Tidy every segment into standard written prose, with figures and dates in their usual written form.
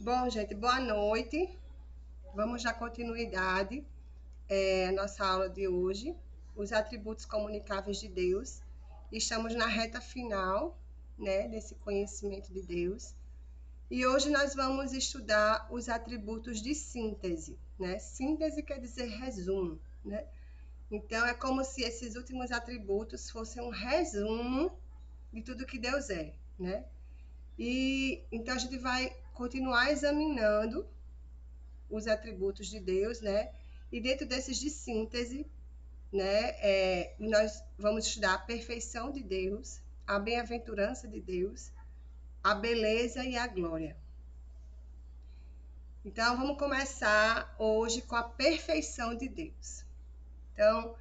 Bom, gente, boa noite. Vamos dar continuidade à nossa aula de hoje, os atributos comunicáveis de Deus. Estamos na reta final, né, desse conhecimento de Deus. E hoje nós vamos estudar os atributos de síntese, né? Síntese quer dizer resumo, né? Então é como se esses últimos atributos fossem um resumo de tudo que Deus é, né? E então a gente vai continuar examinando os atributos de Deus, né? E dentro desses de síntese, né, nós vamos estudar a perfeição de Deus, a bem-aventurança de Deus, a beleza e a glória. Então, vamos começar hoje com a perfeição de Deus. Então,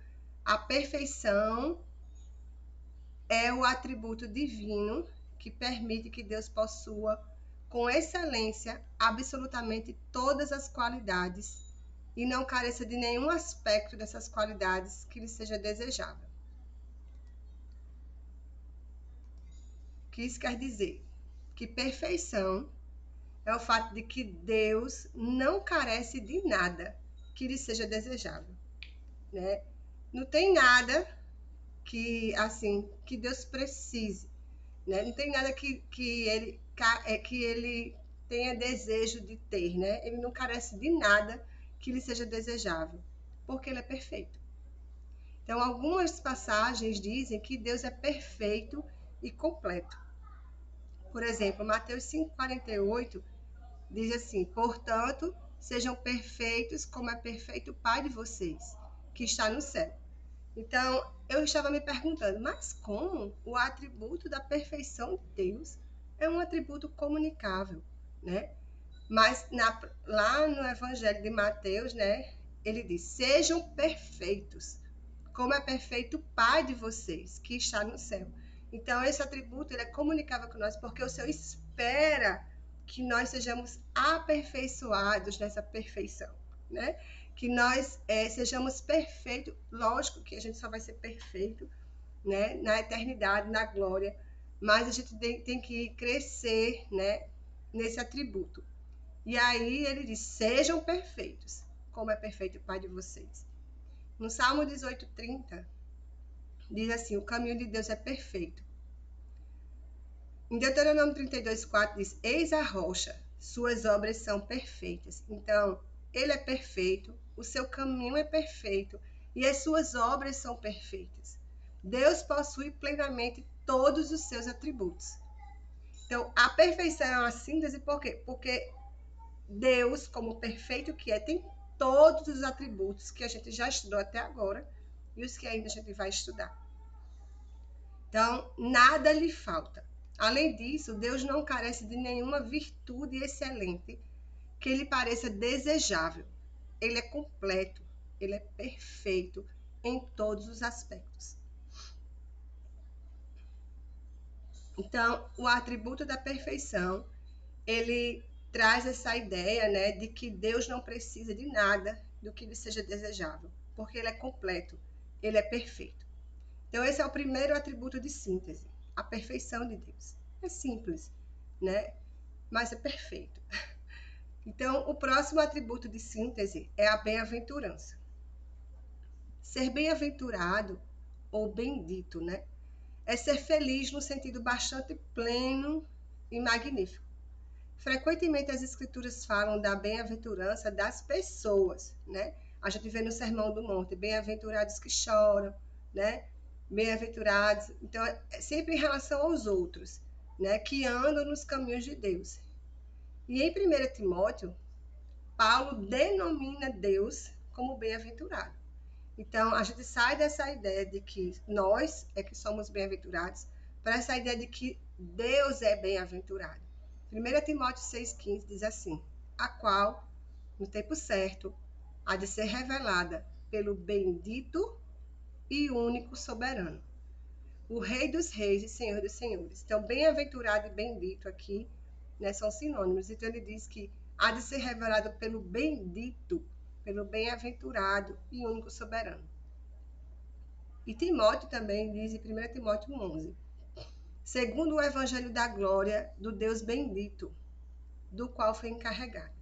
a perfeição é o atributo divino que permite que Deus possua com excelência absolutamente todas as qualidades e não careça de nenhum aspecto dessas qualidades que lhe seja desejável. O que isso quer dizer? Que perfeição é o fato de que Deus não carece de nada que lhe seja desejável, né? Não tem nada que Deus precise, né? Não tem nada que ele tenha desejo de ter, né? Ele não carece de nada que lhe seja desejável, porque ele é perfeito. Então, algumas passagens dizem que Deus é perfeito e completo. Por exemplo, Mateus 5,48 diz assim: portanto, sejam perfeitos como é perfeito o Pai de vocês, que está no céu. Então, eu estava me perguntando, mas como o atributo da perfeição de Deus é um atributo comunicável, né? Mas lá no Evangelho de Mateus, né, ele diz: sejam perfeitos, como é perfeito o Pai de vocês, que está no céu. Então, esse atributo ele é comunicável com nós, porque o Senhor espera que nós sejamos aperfeiçoados nessa perfeição, né? Que nós sejamos perfeitos. Lógico que a gente só vai ser perfeito, né, na eternidade, na glória, mas a gente tem que crescer, né, nesse atributo. E aí ele diz: sejam perfeitos, como é perfeito o Pai de vocês. No Salmo 18:30, diz assim: o caminho de Deus é perfeito. Em Deuteronômio 32:4 diz: eis a rocha, suas obras são perfeitas. Então, ele é perfeito, o seu caminho é perfeito e as suas obras são perfeitas. Deus possui plenamente todos os seus atributos. Então, a perfeição é uma síntese, por quê? Porque Deus, como perfeito que é, tem todos os atributos que a gente já estudou até agora e os que ainda a gente vai estudar. Então, nada lhe falta. Além disso, Deus não carece de nenhuma virtude excelente que lhe pareça desejável. Ele é completo, ele é perfeito em todos os aspectos. Então, o atributo da perfeição, ele traz essa ideia, né, de que Deus não precisa de nada do que lhe seja desejável, porque ele é completo, ele é perfeito. Então, esse é o primeiro atributo de síntese, a perfeição de Deus. É simples, né? Mas é perfeito. Então, o próximo atributo de síntese é a bem-aventurança. Ser bem-aventurado ou bendito, né? É ser feliz no sentido bastante pleno e magnífico. Frequentemente as escrituras falam da bem-aventurança das pessoas, né? A gente vê no Sermão do Monte, bem-aventurados que choram, né? Bem-aventurados, então é sempre em relação aos outros, né? Que andam nos caminhos de Deus. E em 1 Timóteo, Paulo denomina Deus como bem-aventurado. Então a gente sai dessa ideia de que nós é que somos bem-aventurados para essa ideia de que Deus é bem-aventurado. 1 Timóteo 6,15 diz assim: a qual, no tempo certo, há de ser revelada pelo bendito e único soberano, o Rei dos Reis e Senhor dos Senhores. Então, bem-aventurado e bendito aqui, né, são sinônimos. Então, ele diz que há de ser revelado pelo bendito, pelo bem-aventurado e único soberano. E Timóteo também diz em 1 Timóteo 11: segundo o evangelho da glória do Deus bendito, do qual foi encarregado.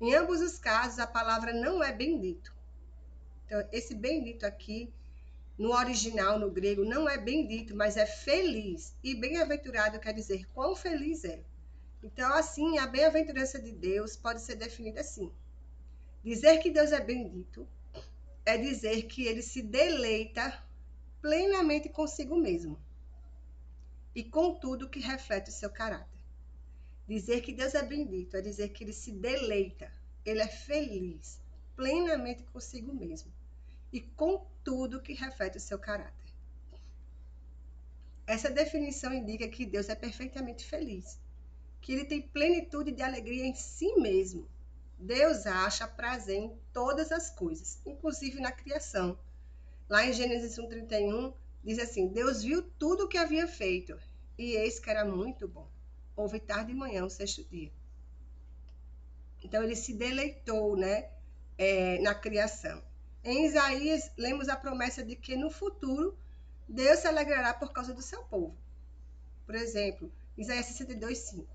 Em ambos os casos, a palavra não é bendito. Então, esse bendito aqui, no original, no grego, não é bendito, mas é feliz. E bem-aventurado quer dizer quão feliz é. Então, assim, a bem-aventurança de Deus pode ser definida assim. Dizer que Deus é bendito é dizer que ele se deleita plenamente consigo mesmo e com tudo que reflete o seu caráter. Dizer que Deus é bendito é dizer que ele se deleita, ele é feliz plenamente consigo mesmo e com tudo que reflete o seu caráter. Essa definição indica que Deus é perfeitamente feliz, que ele tem plenitude de alegria em si mesmo. Deus acha prazer em todas as coisas, inclusive na criação. Lá em Gênesis 1:31, diz assim: Deus viu tudo o que havia feito, e eis que era muito bom. Houve tarde e manhã, o sexto dia. Então, ele se deleitou, né, na criação. Em Isaías, lemos a promessa de que no futuro, Deus se alegrará por causa do seu povo. Por exemplo, Isaías 62:5.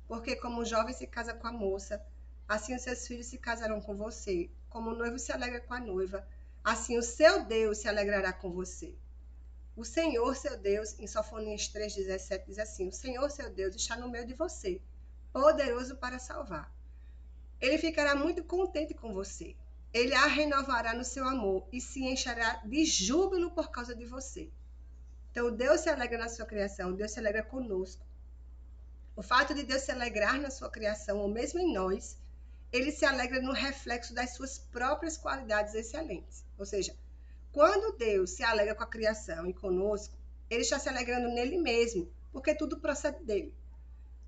Porque como o jovem se casa com a moça, assim os seus filhos se casarão com você. Como o noivo se alegra com a noiva, assim o seu Deus se alegrará com você. O Senhor, seu Deus, em Sofonias 3:17, diz assim: o Senhor, seu Deus, está no meio de você, poderoso para salvar. Ele ficará muito contente com você. Ele a renovará no seu amor e se encherá de júbilo por causa de você. Então, Deus se alegra na sua criação, Deus se alegra conosco. O fato de Deus se alegrar na sua criação, ou mesmo em nós, ele se alegra no reflexo das suas próprias qualidades excelentes. Ou seja, quando Deus se alegra com a criação e conosco, ele está se alegrando nele mesmo, porque tudo procede dele.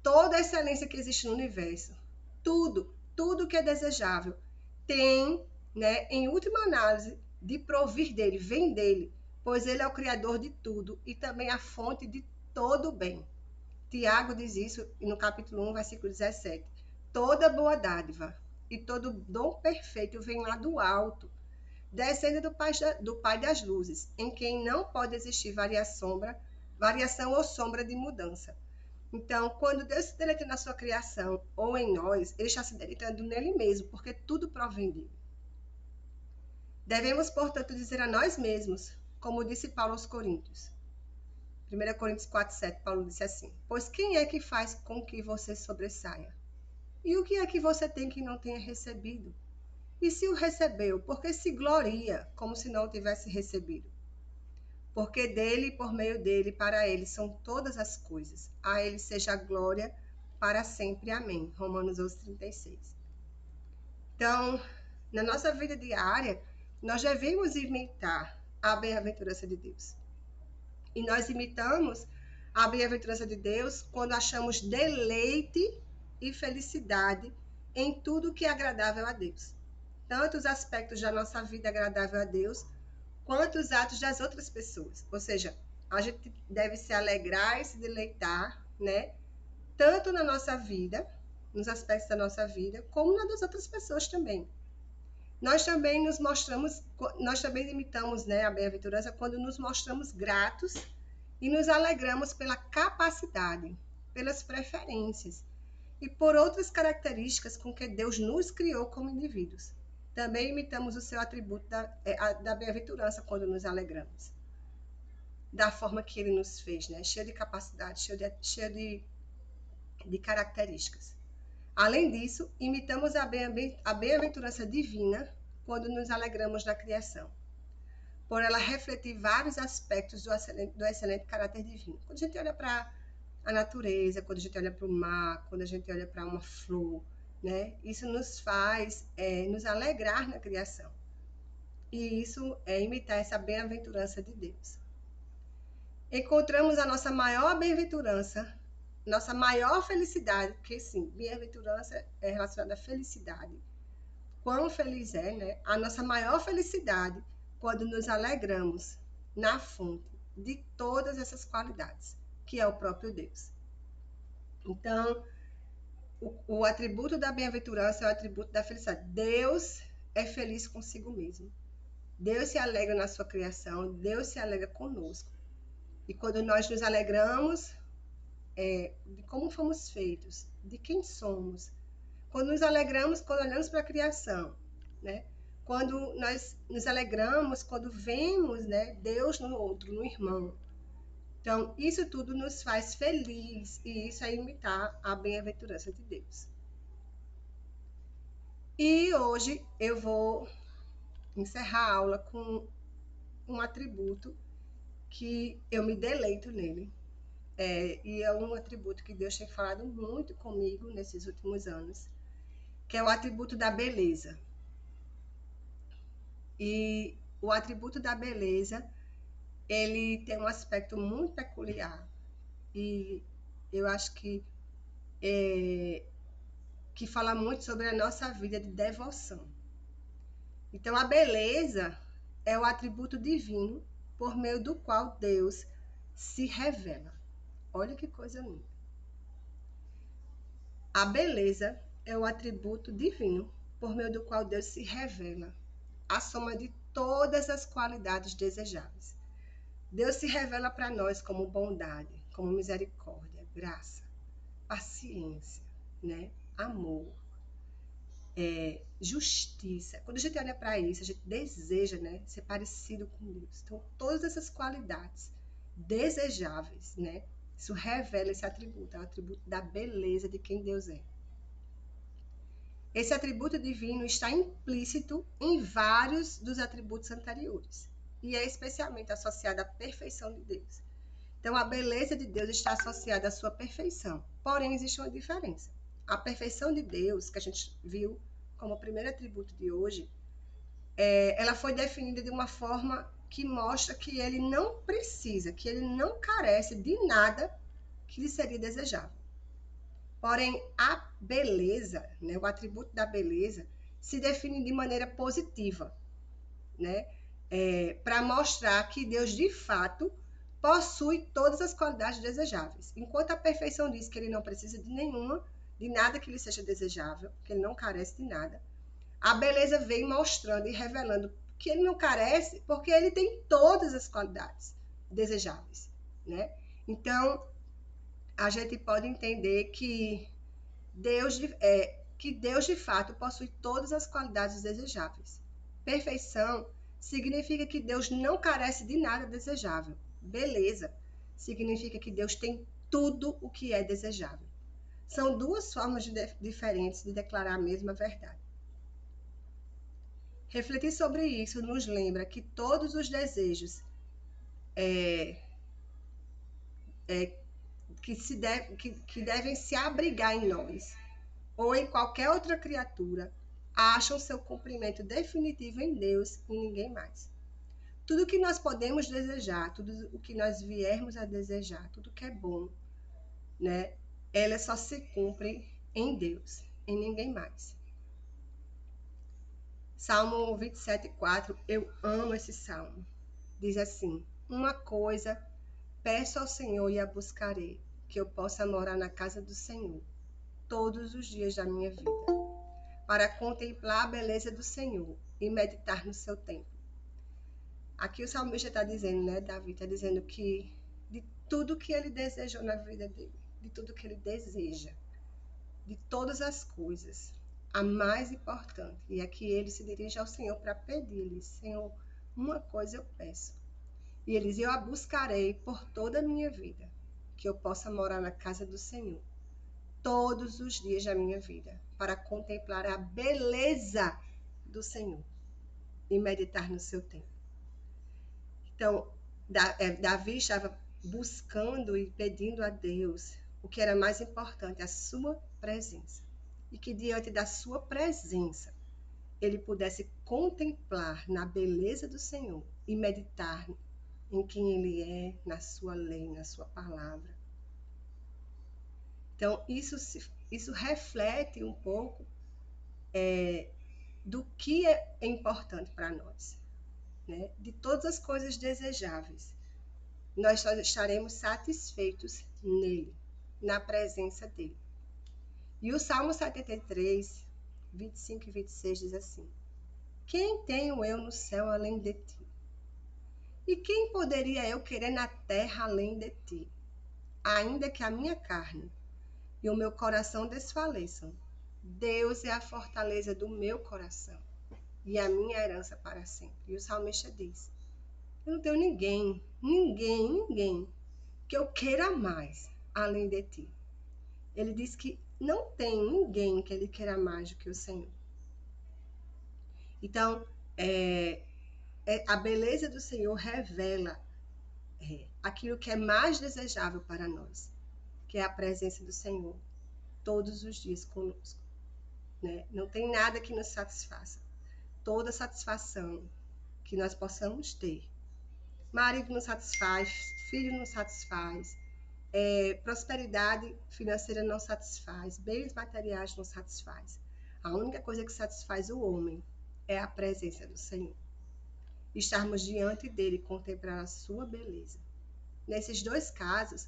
Toda a excelência que existe no universo, tudo que é desejável, tem, né, em última análise, de provir dele, vem dele, pois ele é o criador de tudo e também a fonte de todo o bem. Tiago diz isso no capítulo 1, versículo 17. Toda boa dádiva e todo dom perfeito vem lá do alto, descendo do Pai das luzes, em quem não pode existir variação ou sombra de mudança. Então, quando Deus se deleita na sua criação ou em nós, ele está se deleitando nele mesmo, porque tudo provém dele. Devemos, portanto, dizer a nós mesmos, como disse Paulo aos Coríntios. 1 Coríntios 4:7, Paulo disse assim: pois quem é que faz com que você sobressaia? E o que é que você tem que não tenha recebido? E se o recebeu, por que se gloria como se não o tivesse recebido? Porque dele, por meio dele, para ele são todas as coisas. A ele seja a glória para sempre. Amém. Romanos 11:36. Então, na nossa vida diária, nós devemos imitar a bem-aventurança de Deus. E nós imitamos a bem-aventurança de Deus quando achamos deleite e felicidade em tudo que é agradável a Deus. Tanto os aspectos da nossa vida agradável a Deus, quanto os atos das outras pessoas. Ou seja, a gente deve se alegrar e se deleitar, né? Tanto na nossa vida, nos aspectos da nossa vida, como na das outras pessoas também. Nós também imitamos, né, a bem-aventurança quando nos mostramos gratos e nos alegramos pela capacidade, pelas preferências e por outras características com que Deus nos criou como indivíduos. Também imitamos o seu atributo da bem-aventurança quando nos alegramos. Da forma que ele nos fez, né? Cheio de capacidade, cheio de características. Além disso, imitamos a bem-aventurança divina quando nos alegramos na criação, por ela refletir vários aspectos do excelente caráter divino. Quando a gente olha para a natureza, quando a gente olha para o mar, quando a gente olha para uma flor, né? Isso nos faz nos alegrar na criação. E isso é imitar essa bem-aventurança de Deus. Encontramos a nossa maior bem-aventurança, nossa maior felicidade, porque sim, bem-aventurança é relacionada à felicidade. Quão feliz é, né? A nossa maior felicidade quando nos alegramos na fonte de todas essas qualidades, que é o próprio Deus. Então, o atributo da bem-aventurança é o atributo da felicidade. Deus é feliz consigo mesmo. Deus se alegra na sua criação, Deus se alegra conosco. E quando nós nos alegramos, de como fomos feitos, de quem somos. Quando nos alegramos, quando olhamos para a criação, né? Quando nós nos alegramos, quando vemos, né, Deus no outro, no irmão. Então, isso tudo nos faz feliz e isso é imitar a bem-aventurança de Deus. E hoje eu vou encerrar a aula com um atributo que eu me deleito nele. E é um atributo que Deus tem falado muito comigo nesses últimos anos, que é o atributo da beleza. E o atributo da beleza, ele tem um aspecto muito peculiar. E eu acho que fala muito sobre a nossa vida de devoção. Então, a beleza é o atributo divino por meio do qual Deus se revela. Olha que coisa linda. A beleza é o atributo divino por meio do qual Deus se revela, a soma de todas as qualidades desejáveis. Deus se revela para nós como bondade, como misericórdia, graça, paciência, né? Amor, justiça. Quando a gente olha para isso, a gente deseja, né, ser parecido com Deus. Então, todas essas qualidades desejáveis, né? Isso revela esse atributo, é o atributo da beleza de quem Deus é. Esse atributo divino está implícito em vários dos atributos anteriores e é especialmente associado à perfeição de Deus. Então, a beleza de Deus está associada à sua perfeição. Porém, existe uma diferença. A perfeição de Deus, que a gente viu como o primeiro atributo de hoje, ela foi definida de uma forma que mostra que ele não precisa, que ele não carece de nada que lhe seria desejável. Porém, a beleza, né, o atributo da beleza, se define de maneira positiva, né? Para mostrar que Deus, de fato, possui todas as qualidades desejáveis. Enquanto a perfeição diz que ele não precisa de nenhuma, de nada que lhe seja desejável, que ele não carece de nada, a beleza vem mostrando e revelando que ele não carece porque ele tem todas as qualidades desejáveis, né? Então, a gente pode entender que Deus de fato possui todas as qualidades desejáveis. Perfeição significa que Deus não carece de nada desejável. Beleza significa que Deus tem tudo o que é desejável. São duas formas diferentes de declarar a mesma verdade. Refletir sobre isso nos lembra que todos os desejos que devem se abrigar em nós ou em qualquer outra criatura acham seu cumprimento definitivo em Deus e em ninguém mais. Tudo que nós podemos desejar, tudo o que nós viermos a desejar, tudo que é bom, né? Ela só se cumpre em Deus, em ninguém mais. Salmo 27:4, eu amo esse salmo. Diz assim: uma coisa peço ao Senhor e a buscarei, que eu possa morar na casa do Senhor todos os dias da minha vida, para contemplar a beleza do Senhor e meditar no seu templo. Aqui o salmista está dizendo, né, Davi está dizendo que de tudo que ele desejou na vida dele, de tudo que ele deseja, de todas as coisas, a mais importante, e aqui ele se dirige ao Senhor para pedir-lhe: Senhor, uma coisa eu peço. E ele diz: eu a buscarei por toda a minha vida, que eu possa morar na casa do Senhor todos os dias da minha vida, para contemplar a beleza do Senhor e meditar no seu templo. Então, Davi estava buscando e pedindo a Deus o que era mais importante, a sua presença. E que diante da sua presença, ele pudesse contemplar na beleza do Senhor e meditar em quem ele é, na sua lei, na sua palavra. Então, isso reflete um pouco do que é importante para nós, né? De todas as coisas desejáveis, nós só estaremos satisfeitos nele, na presença dele. E o Salmo 73, 25 e 26 diz assim: quem tenho eu no céu além de ti? E quem poderia eu querer na terra além de ti? ainda que a minha carne e o meu coração desfaleçam, Deus é a fortaleza do meu coração e a minha herança para sempre. E o salmista diz: eu não tenho ninguém que eu queira mais além de ti. Ele diz que não tem ninguém que ele queira mais do que o Senhor. Então, a beleza do Senhor revela aquilo que é mais desejável para nós, que é a presença do Senhor todos os dias conosco. Né? Não tem nada que nos satisfaça. Toda satisfação que nós possamos ter. Marido não satisfaz, filho não satisfaz, prosperidade financeira não satisfaz, bens materiais não satisfaz. A única coisa que satisfaz o homem é a presença do Senhor. Estarmos diante dele e contemplar a sua beleza. Nesses dois casos,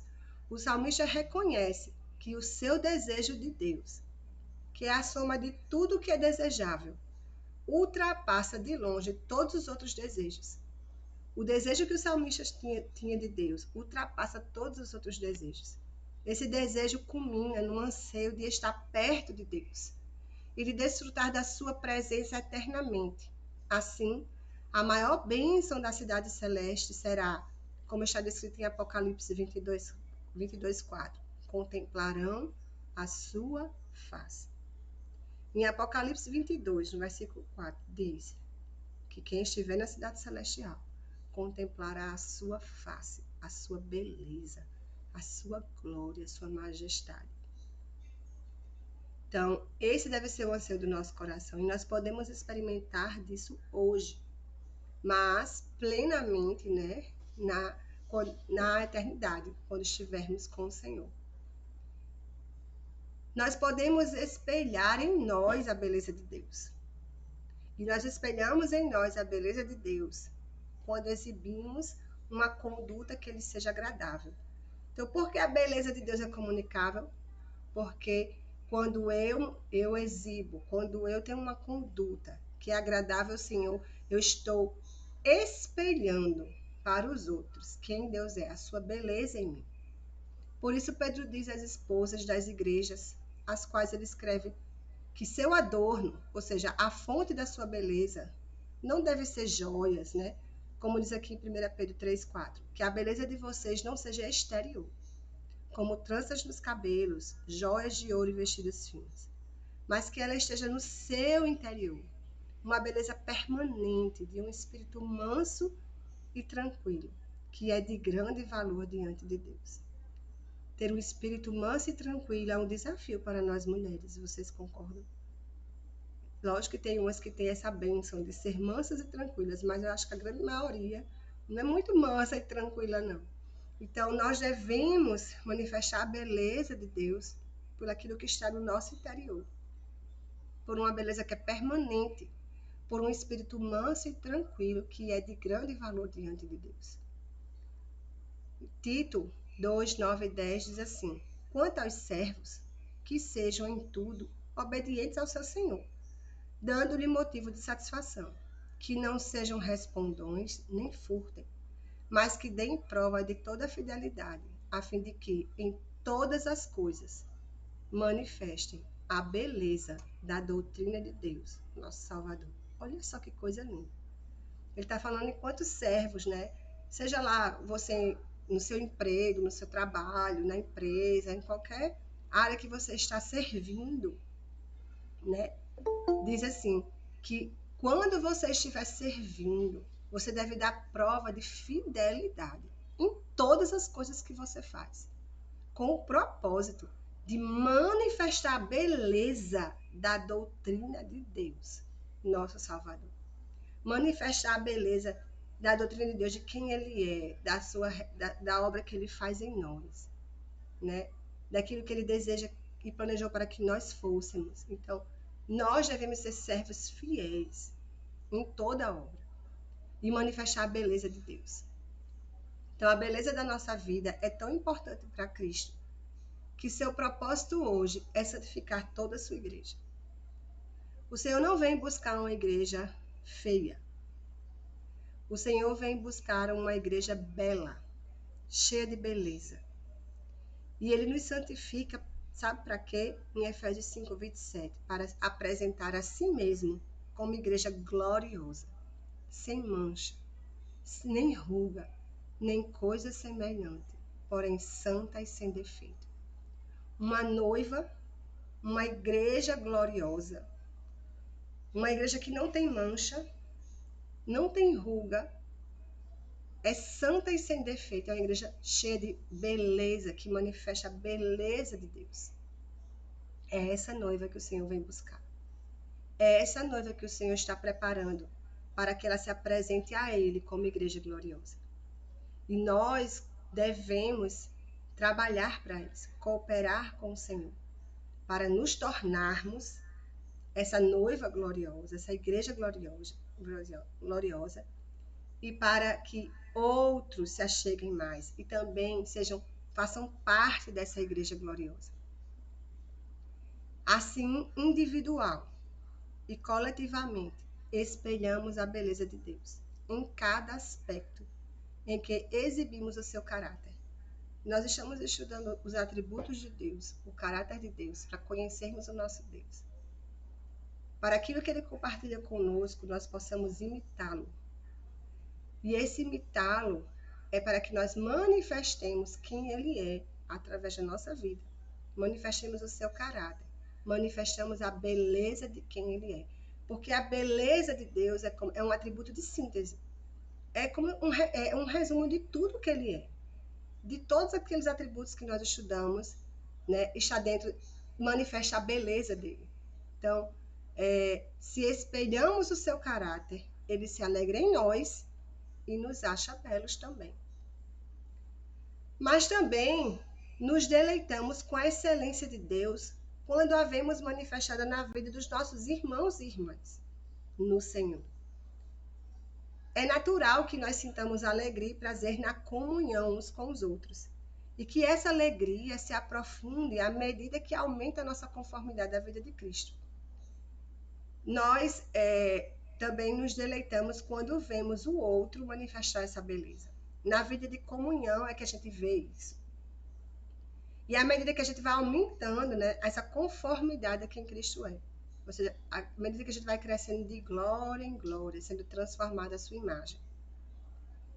o salmista reconhece que o seu desejo de Deus, que é a soma de tudo que é desejável, ultrapassa de longe todos os outros desejos. O desejo que o salmista tinha de Deus ultrapassa todos os outros desejos. Esse desejo culmina no anseio de estar perto de Deus e de desfrutar da sua presença eternamente. Assim, a maior bênção da cidade celeste será, como está descrito em Apocalipse 22:4, contemplarão a sua face. Em Apocalipse 22, no versículo 4, diz que quem estiver na cidade celestial contemplará a sua face, a sua beleza, a sua glória, a sua majestade. Então, esse deve ser o anseio do nosso coração e nós podemos experimentar disso hoje, mas plenamente, né, na eternidade, quando estivermos com o Senhor. Nós podemos espelhar em nós a beleza de Deus. E nós espelhamos em nós a beleza de Deus quando exibimos uma conduta que lhe seja agradável. Então, por que a beleza de Deus é comunicável? Porque quando eu exibo, quando eu tenho uma conduta que é agradável ao Senhor, eu estou espelhando para os outros quem Deus é, a sua beleza em mim. Por isso, Pedro diz às esposas das igrejas, às quais ele escreve, que seu adorno, ou seja, a fonte da sua beleza, não deve ser joias, né? Como diz aqui em 1 Pedro 3:4, que a beleza de vocês não seja exterior, como tranças nos cabelos, joias de ouro e vestidos finos, mas que ela esteja no seu interior, uma beleza permanente de um espírito manso e tranquilo, que é de grande valor diante de Deus. Ter um espírito manso e tranquilo é um desafio para nós mulheres, vocês concordam? Lógico que tem umas que têm essa bênção de ser mansas e tranquilas, mas eu acho que a grande maioria não é muito mansa e tranquila, não. Então, nós devemos manifestar a beleza de Deus por aquilo que está no nosso interior, por uma beleza que é permanente, por um espírito manso e tranquilo, que é de grande valor diante de Deus. Tito 2, 9 e 10 diz assim: quanto aos servos, que sejam em tudo obedientes ao seu Senhor, dando-lhe motivo de satisfação, que não sejam respondões nem furtem, mas que deem prova de toda a fidelidade, a fim de que, em todas as coisas, manifestem a beleza da doutrina de Deus, nosso Salvador. Olha só que coisa linda. Ele está falando enquanto servos, né? Seja lá você no seu emprego, no seu trabalho, na empresa, em qualquer área que você está servindo, né? Diz assim, que quando você estiver servindo, você deve dar prova de fidelidade em todas as coisas que você faz, com o propósito de manifestar a beleza da doutrina de Deus, nosso Salvador. Manifestar a beleza da doutrina de Deus, de quem Ele é, da obra que Ele faz em nós, né? Daquilo que Ele deseja e planejou para que nós fôssemos. Então, nós devemos ser servos fiéis em toda a obra e manifestar a beleza de Deus. Então, a beleza da nossa vida é tão importante para Cristo que seu propósito hoje é santificar toda a sua igreja. O Senhor não vem buscar uma igreja feia. O Senhor vem buscar uma igreja bela, cheia de beleza. E ele nos santifica, sabe para quê? Em Efésios 5:27, para apresentar a si mesmo como igreja gloriosa, sem mancha, nem ruga, nem coisa semelhante, porém santa e sem defeito. Uma noiva, uma igreja gloriosa, uma igreja que não tem mancha, não tem ruga, é santa e sem defeito, é uma igreja cheia de beleza, que manifesta a beleza de Deus. É essa noiva que o Senhor vem buscar. É essa noiva que o Senhor está preparando para que ela se apresente a Ele como igreja gloriosa. E nós devemos trabalhar para isso, cooperar com o Senhor, para nos tornarmos essa noiva gloriosa, essa igreja gloriosa, e para que outros se acheguem mais e também façam parte dessa igreja gloriosa. Assim, individual e coletivamente, espelhamos a beleza de Deus em cada aspecto em que exibimos o seu caráter. Nós estamos estudando os atributos de Deus, o caráter de Deus, para conhecermos o nosso Deus. Para aquilo que Ele compartilha conosco, nós possamos imitá-lo. E esse imitá-lo é para que nós manifestemos quem Ele é através da nossa vida. Manifestemos o seu caráter. Manifestamos a beleza de quem Ele é. Porque a beleza de Deus é um atributo de síntese. É como um resumo de tudo que Ele é. De todos aqueles atributos que nós estudamos, né, está dentro, manifesta a beleza dele. Então, se espelhamos o seu caráter, ele se alegra em nós e nos acha belos também. Mas também nos deleitamos com a excelência de Deus quando a vemos manifestada na vida dos nossos irmãos e irmãs no Senhor. É natural que nós sintamos alegria e prazer na comunhão uns com os outros. E que essa alegria se aprofunde à medida que aumenta a nossa conformidade à vida de Cristo. Nós também nos deleitamos quando vemos o outro manifestar essa beleza. Na vida de comunhão é que a gente vê isso. E à medida que a gente vai aumentando, né, essa conformidade a quem Cristo é. Ou seja, à medida que a gente vai crescendo de glória em glória, sendo transformada a sua imagem.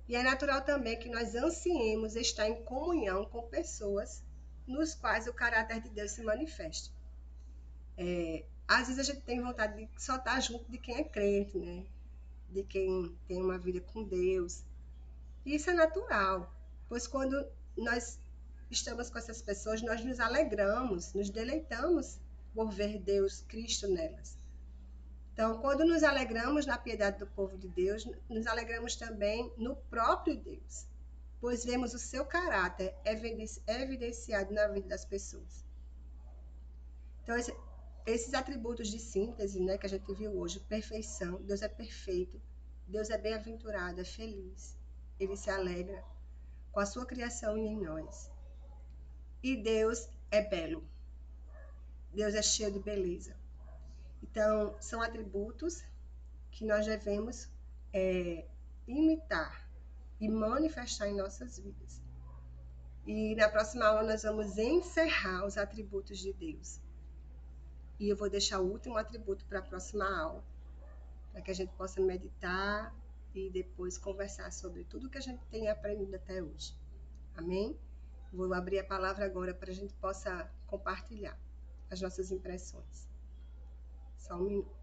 E é natural também que nós ansiemos estar em comunhão com pessoas nos quais o caráter de Deus se manifeste. Às vezes a gente tem vontade de só estar junto de quem é crente, né? De quem tem uma vida com Deus. E isso é natural, pois quando nós estamos com essas pessoas, nós nos alegramos, nos deleitamos por ver Deus, Cristo nelas. Então, quando nos alegramos na piedade do povo de Deus, nos alegramos também no próprio Deus, pois vemos o seu caráter evidenciado na vida das pessoas. Então, esses atributos de síntese, né, que a gente viu hoje, perfeição, Deus é perfeito, Deus é bem-aventurado, é feliz, Ele se alegra com a sua criação e em nós. E Deus é belo, Deus é cheio de beleza. Então, são atributos que nós devemos imitar e manifestar em nossas vidas. E na próxima aula nós vamos encerrar os atributos de Deus. E eu vou deixar o último atributo para a próxima aula, para que a gente possa meditar e depois conversar sobre tudo que a gente tem aprendido até hoje. Amém? Vou abrir a palavra agora para a gente possa compartilhar as nossas impressões. Só um minuto.